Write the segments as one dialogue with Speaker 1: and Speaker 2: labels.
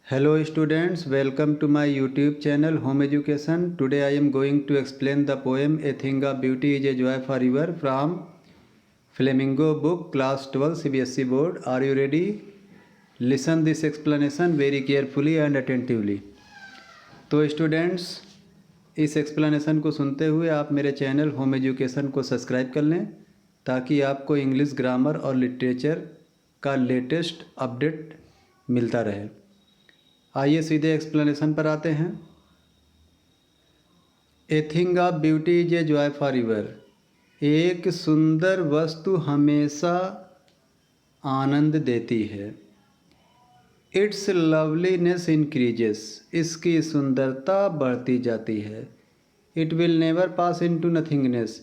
Speaker 1: Hello students, welcome to my YouTube channel Home Education. Today I am going to explain the poem A Thing of Beauty is a Joy Forever from Flamingo book class 12 CBSE board. Are you ready? Listen this explanation very carefully and attentively. तो students इस explanation को सुनते हुए आप मेरे channel home education को subscribe कर लें ताकि आपको इंग्लिश ग्रामर और लिटरेचर का लेटेस्ट अपडेट मिलता रहे। आइए सीधे एक्सप्लेनेशन पर आते हैं। A thing of beauty is a joy for ever. एक सुंदर वस्तु हमेशा आनंद देती है। It's loveliness increases. इसकी सुंदरता बढ़ती जाती है। It will never pass into nothingness.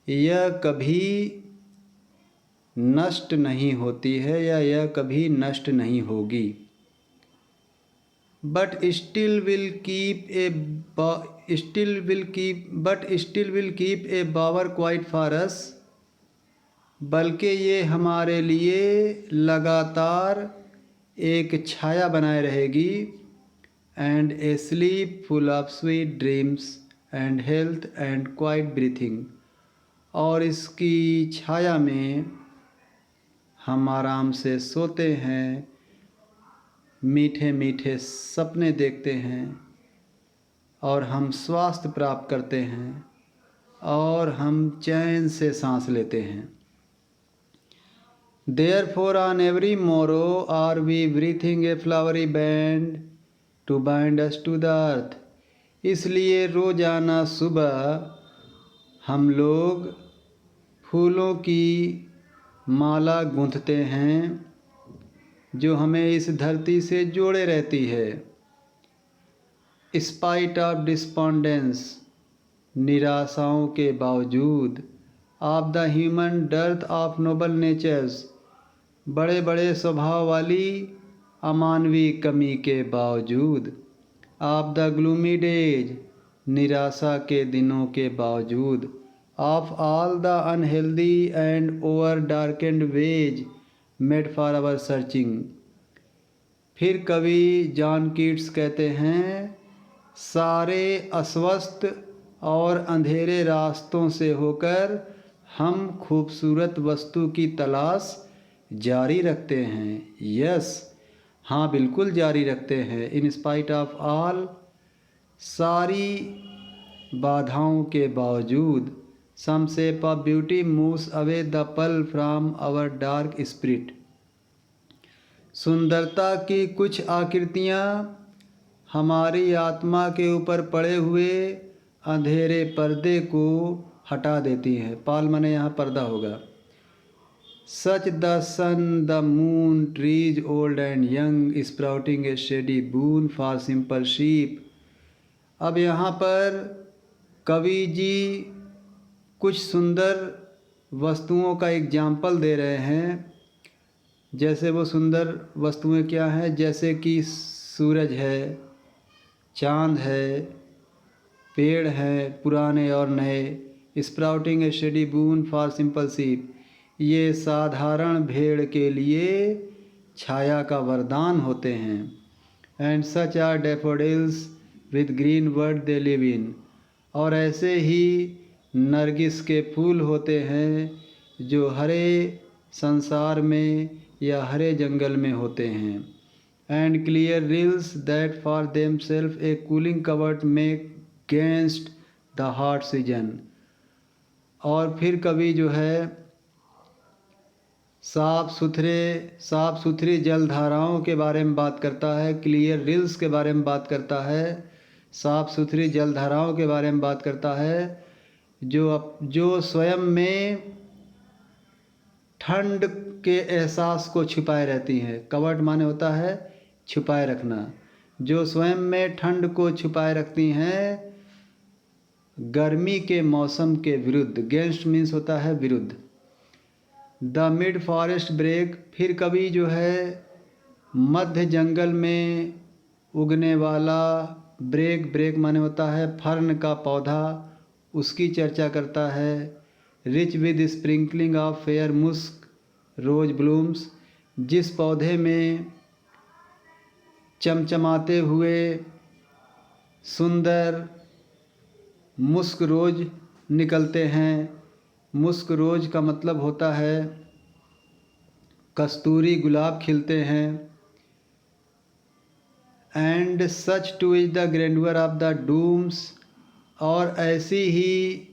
Speaker 1: यह कभी नष्ट नहीं होती है या यह कभी नष्ट नहीं होगी। but still will keep a bower quiet for us। बल्कि ये हमारे लिए लगातार एक छाया बनाए रहेगी। And A sleep full of sweet dreams and health and quite breathing. और इसकी छाया में हम आराम से सोते हैं, मीठे मीठे सपने देखते हैं और हम स्वास्थ्य प्राप्त करते हैं और हम चैन से सांस लेते हैं। Therefore on every morrow are we breathing a flowery band to bind us to the earth। इसलिए रोजाना सुबह हम लोग फूलों की माला गूंथते हैं जो हमें इस धरती से जोड़े रहती है। स्पाइट ऑफ डिस्पॉन्डेंस, निराशाओं के बावजूद, of the human dearth of noble natures, बड़े बड़े स्वभाव वाली अमानवीय कमी के बावजूद, ऑफ द ग्लूमी डेज, निराशा के दिनों के बावजूद, of all the unhealthy and over darkened ways made for our searching. फिर कवि जॉन कीट्स कहते हैं, सारे अस्वस्थ और अंधेरे रास्तों से होकर हम खूबसूरत वस्तु की तलाश जारी रखते हैं। यस, हाँ बिल्कुल जारी रखते हैं। इन स्पाइट ऑफ ऑल, सारी बाधाओं के बावजूद, some shape of beauty moves away the pall from our dark spirit. सुंदरता की कुछ आकृतियाँ हमारी आत्मा के ऊपर पड़े हुए अंधेरे पर्दे को हटा देती हैं। पाल माने यहाँ पर्दा होगा। Such the sun the moon trees old and young sprouting a shady boon for simple sheep. अब यहाँ पर कवि जी कुछ सुंदर वस्तुओं का एग्जाम्पल दे रहे हैं। जैसे वो सुंदर वस्तुएं क्या हैं, जैसे कि सूरज है, चाँद है, पेड़ हैं पुराने और नए। Sprouting a shady boon for simple sheep, ये साधारण भेड़ के लिए छाया का वरदान होते हैं। And such are daffodils with green world they live in. और ऐसे ही नरगिस के फूल होते हैं जो हरे संसार में या हरे जंगल में होते हैं। And clear reels that for them self A cooling covert make गेंस्ट the hot season. और फिर कभी जो है साफ सुथरी जलधाराओं के बारे में बात करता है। क्लियर रिल्स के बारे में बात करता है, साफ सुथरी जलधाराओं के बारे में बात करता है जो स्वयं में ठंड के एहसास को छुपाए रहती हैं। कवर्ट माने होता है छुपाए रखना। जो स्वयं में ठंड को छुपाए रखती हैं गर्मी के मौसम के विरुद्ध। गेंस्ट मीन्स होता है विरुद्ध। द मिड फॉरेस्ट ब्रेक, फिर कभी जो है मध्य जंगल में उगने वाला ब्रेक माने होता है फर्न का पौधा, उसकी चर्चा करता है। Rich with sprinkling of fair musk rose blooms, जिस पौधे में चमचमाते हुए सुंदर मुस्क रोज़ निकलते हैं। मुस्क रोज़ का मतलब होता है कस्तूरी गुलाब खिलते हैं। And such too is the grandeur of the dooms, और ऐसी ही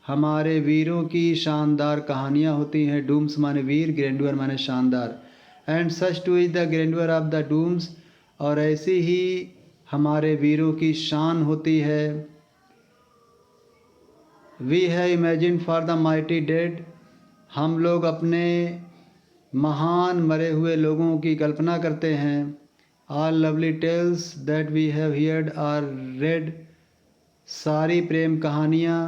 Speaker 1: हमारे वीरों की शानदार कहानियाँ होती हैं। डूम्स माने वीर, ग्रैंडवर माने शानदार। And such too is the grandeur of the dooms, और ऐसी ही हमारे वीरों की शान होती है। We have imagine for the mighty dead, हम लोग अपने महान मरे हुए लोगों की कल्पना करते हैं। All lovely tales that we have heard or read, सारी प्रेम कहानियाँ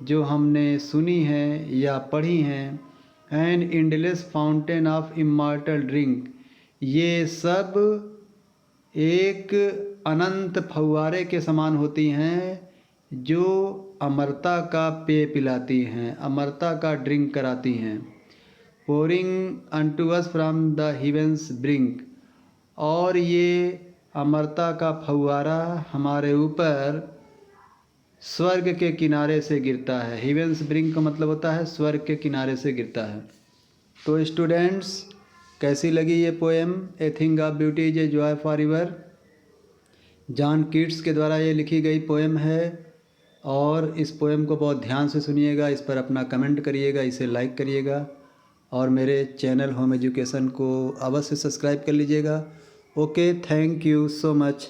Speaker 1: जो हमने सुनी हैं या पढ़ी हैं। And endless fountain of immortal drink, ये सब एक अनंत फव्वारे के समान होती हैं जो अमरता का पेय पिलाती हैं, अमरता का ड्रिंक कराती हैं। Pouring unto us from the heaven's brink, और ये अमरता का फव्वारा हमारे ऊपर स्वर्ग के किनारे से गिरता है। हेवेंस ब्रिंक का मतलब होता है स्वर्ग के किनारे से गिरता है। तो स्टूडेंट्स, कैसी लगी ये poem a thing of beauty is a joy for ever. John Keats के द्वारा ये लिखी गई पोएम है, और इस पोएम को बहुत ध्यान से सुनिएगा, इस पर अपना कमेंट करिएगा, इसे लाइक करिएगा, और मेरे चैनल होम एजुकेशन को अवश्य सब्सक्राइब कर लीजिएगा। Okay, thank you so much.